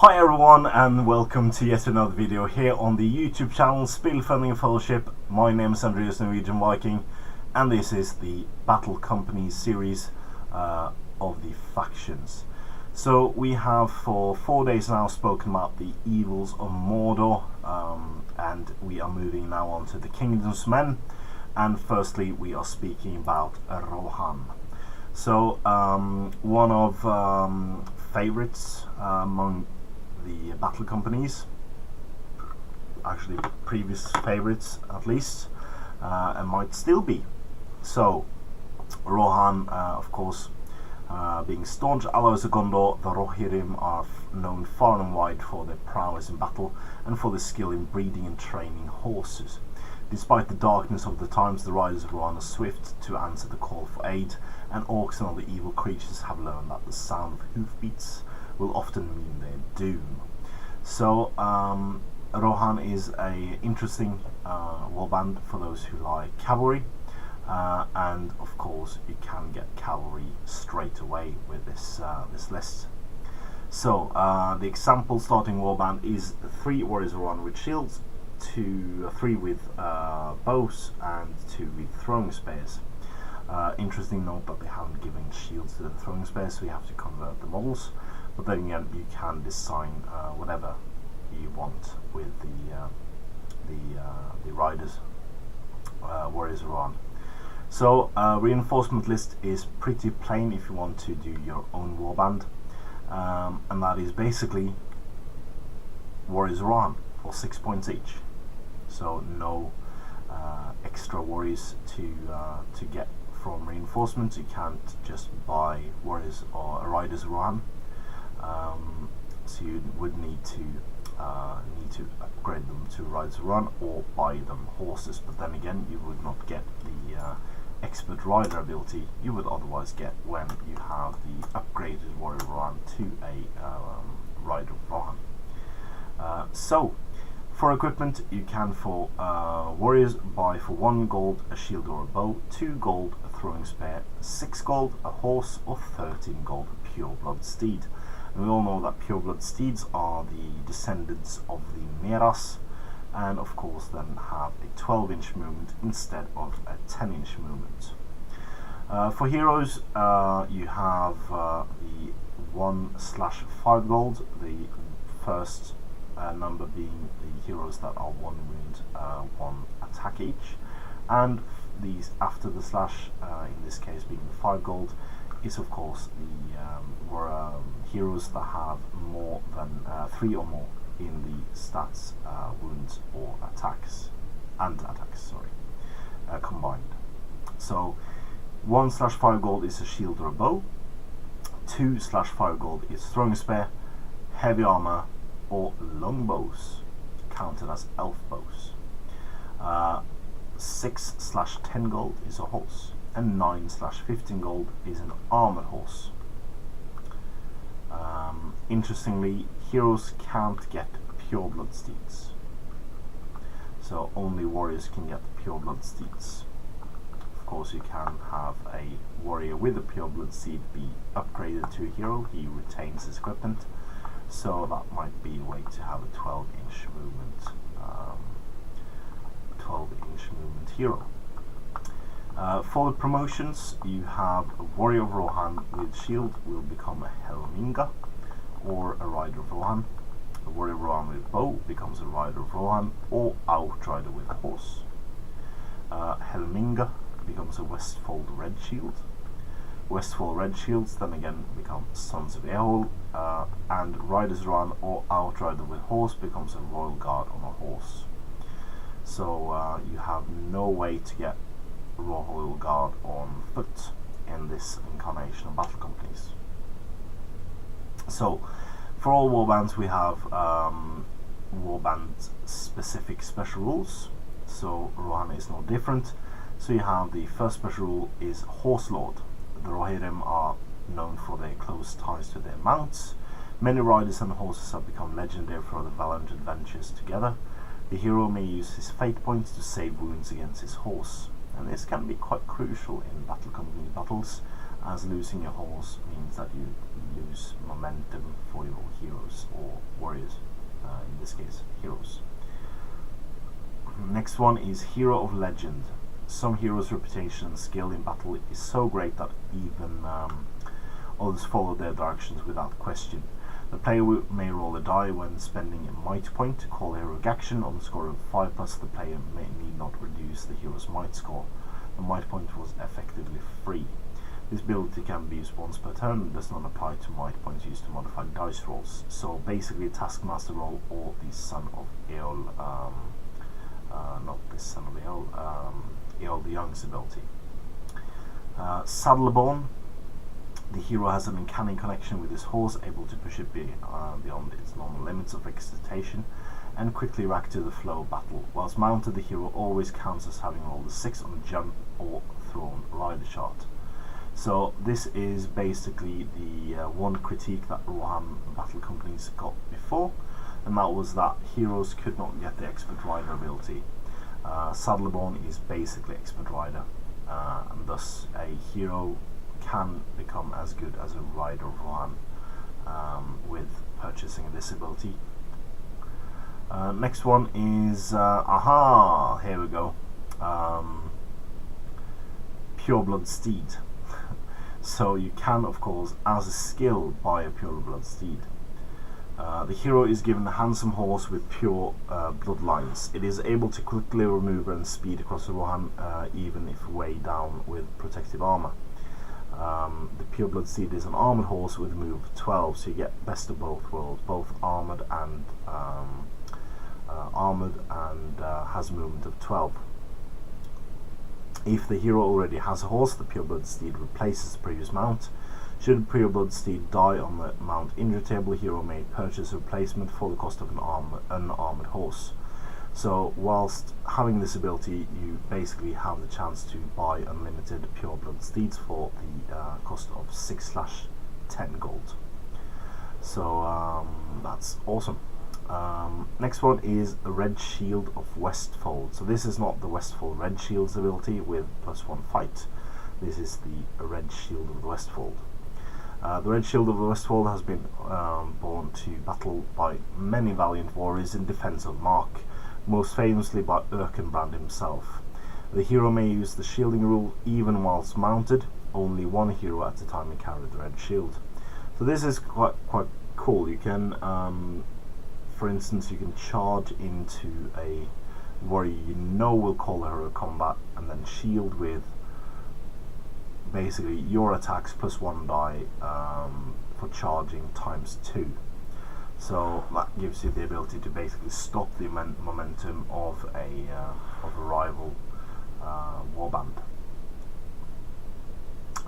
Hi everyone, and welcome to yet another video here on the YouTube channel Spillfunding Fellowship. My name is Andreas Norwegian Viking, and this is the Battle Company series of the factions. So we have for 4 days now spoken about the evils of Mordor, and we are moving now on to the Kingdom's Men. And firstly we are speaking about Rohan. So one of favorites among the battle companies, actually previous favorites at least, and might still be. So Rohan, of course, being staunch allies of Gondor, the Rohirrim are known far and wide for their prowess in battle and for their skill in breeding and training horses. Despite the darkness of the times, the riders of Rohan are swift to answer the call for aid, and orcs and other evil creatures have learned that the sound of hoofbeats will often mean their doom. So Rohan is a interesting warband for those who like cavalry, and of course you can get cavalry straight away with this list. So the example starting warband is 3 warriors of Rohan with shields, 3 with bows, and 2 with throwing spears. Interesting note that they haven't given shields to the throwing spears, so you have to convert the models. But then again, you can design whatever you want with the riders, warriors of Rohan. So reinforcement list is pretty plain if you want to do your own warband, and that is basically warriors of Rohan for 6 points each. So no extra warriors to get from reinforcements. You can't just buy warriors or riders of Rohan. So you would need to upgrade them to riders of Rohan or buy them horses. But then again, you would not get the expert rider ability you would otherwise get when you have the upgraded warrior of Rohan to a rider of Rohan. So for equipment, you can for warriors buy for 1 gold a shield or a bow, 2 gold a throwing spear, 6 gold a horse, or 13 gold a pureblood steed. And we all know that pureblood steeds are the descendants of the Meras, and of course then have a 12-inch movement instead of a 10-inch movement. For heroes, you have the 1/5 gold, the first number being the heroes that are 1 wound, 1 attack each, and these after the slash, in this case being the 5 gold, is of course the heroes that have more than 3 or more in the stats, wounds or attacks, combined. So 1/5 gold is a shield or a bow, 2/5 gold is throwing spear, heavy armor, or longbows, counted as elf bows. 6/10 gold is a horse, and 9/15 gold is an armored horse. Interestingly, heroes can't get pureblood steeds, so only warriors can get pureblood steeds. Of course, you can have a warrior with a pureblood steed be upgraded to a hero. He retains his equipment, so that might be a way to have a 12-inch movement, 12-inch movement hero. For the promotions, you have a warrior of Rohan with shield will become a Helminga or a rider of Rohan. A warrior of Rohan with bow becomes a rider of Rohan or outrider with a horse. Helminga becomes a Westfall red shield. Westfall red shields then again become Sons of Eowl, and riders of Rohan or outrider with horse becomes a royal guard on a horse. So you have no way to get royal guard on foot in this incarnation of battle companies. So for all warbands we have warband specific special rules. So Rohan is no different. So you have the first special rule is Horselord. The Rohirrim are known for their close ties to their mounts. Many riders and horses have become legendary for their valiant adventures together. The hero may use his fate points to save wounds against his horse, and this can be quite crucial in battle company battles, as losing your horse means that you lose momentum for your heroes or warriors, in this case heroes. Next one is Hero of Legend. Some heroes' reputation and skill in battle is so great that even others follow their directions without question. The player may roll a die when spending a might point to call a heroic action. On a score of 5+, the player may need not reduce the hero's might score. The might point was effectively free. This ability can be used once per turn and does not apply to might points used to modify dice rolls. So basically Taskmaster roll or the Son of Eol, not the Son of Eol, Eol the Young's ability. Saddleborn. The hero has an uncanny connection with his horse, able to push it beyond its normal limits of excitation and quickly react to the flow of battle. Whilst mounted, the hero always counts as having rolled a 6 on a jump or thrown rider shot. So this is basically the one critique that Rohan battle companies got before, and that was that heroes could not get the expert rider ability. Saddleborn is basically expert rider, and thus a hero can become as good as a rider of Rohan with purchasing this ability. Next one is here we go, Pureblood Steed. So you can, of course, as a skill, buy a Pureblood Steed. The hero is given a handsome horse with pure bloodlines. It is able to quickly maneuver and speed across the Rohan, even if weighed down with protective armor. The Pureblood Steed is an armored horse with a move of 12, so you get best of both worlds, both armored and has a movement of 12. If the hero already has a horse, the Pureblood Steed replaces the previous mount. Should the Pureblood Steed die on the mount injury table, the hero may purchase a replacement for the cost of an unarmored horse. So whilst having this ability, you basically have the chance to buy unlimited Pureblood Steeds for the cost of 6/10 gold. So that's awesome. Next one is a Red Shield of Westfall. So this is not the Westfall Red Shield's ability with +1 fight. This is the Red Shield of the Westfall. The Red Shield of the Westfall has been born to battle by many valiant warriors in defense of Mark, most famously by Erkenbrand himself. The hero may use the shielding rule even whilst mounted. Only one hero at a time may carry the Red Shield. So this is quite cool. You can for instance, you can charge into a warrior you know will call her a combat and then shield with basically your attacks +1 die for charging ×2. So that gives you the ability to basically stop the momentum of a rival warband.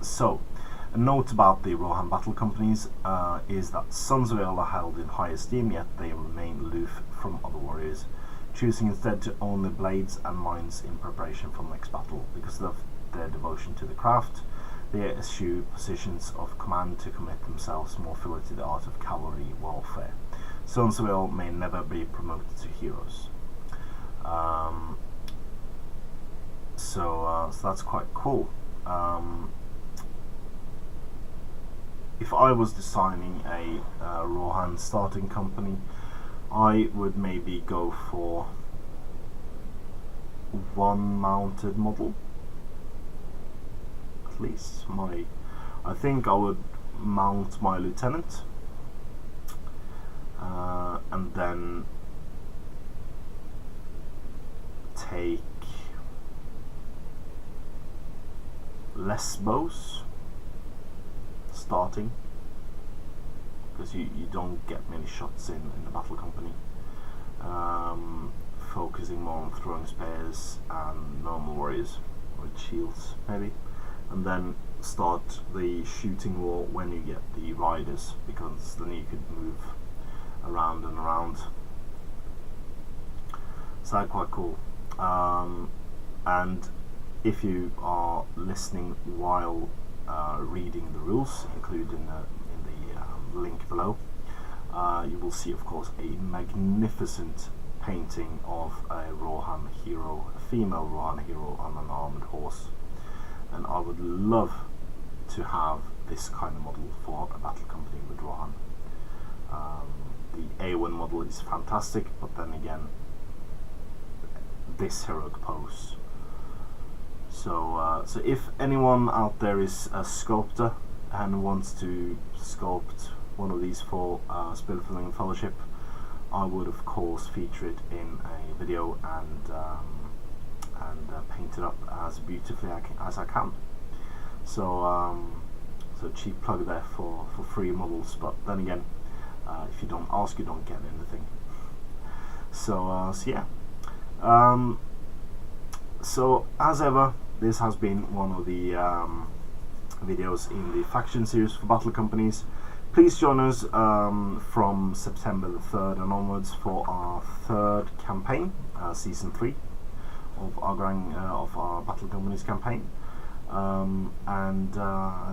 So a note about the Rohan battle companies is that Sons of Eol are held in high esteem, yet they remain aloof from other warriors, choosing instead to own the blades and mines in preparation for the next battle. Because of their devotion to the craft, they eschew positions of command to commit themselves more fully to the art of cavalry warfare. Sons of Eol may never be promoted to heroes. So that's quite cool. If I was designing a Rohan starting company, I would maybe go for one mounted model. At least I think I would mount my lieutenant, and then take less bows starting, because you don't get many shots in the battle company, focusing more on throwing spears and normal warriors with shields maybe, and then start the shooting war when you get the riders, because then you could move around and around. So that's quite cool. And if you are listening while reading the rules, included in the link below, you will see, of course, a magnificent painting of a Rohan hero, a female Rohan hero on an armored horse, and I would love to have this kind of model for a battle company with Rohan. The A1 model is fantastic, but then again, this heroic pose. So if anyone out there is a sculptor and wants to sculpt one of these for Spillfilling Fellowship, I would of course feature it in a video and paint it up as beautifully as I can. So cheap plug there for free models, but then again, if you don't ask, you don't get anything. So yeah. So as ever, this has been one of the videos in the faction series for battle companies. Please join us from September the 3rd and onwards for our 3rd campaign, season 3 of our battle companies campaign. And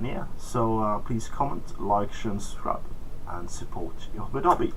yeah, so please comment, like, share and subscribe and support your hobby.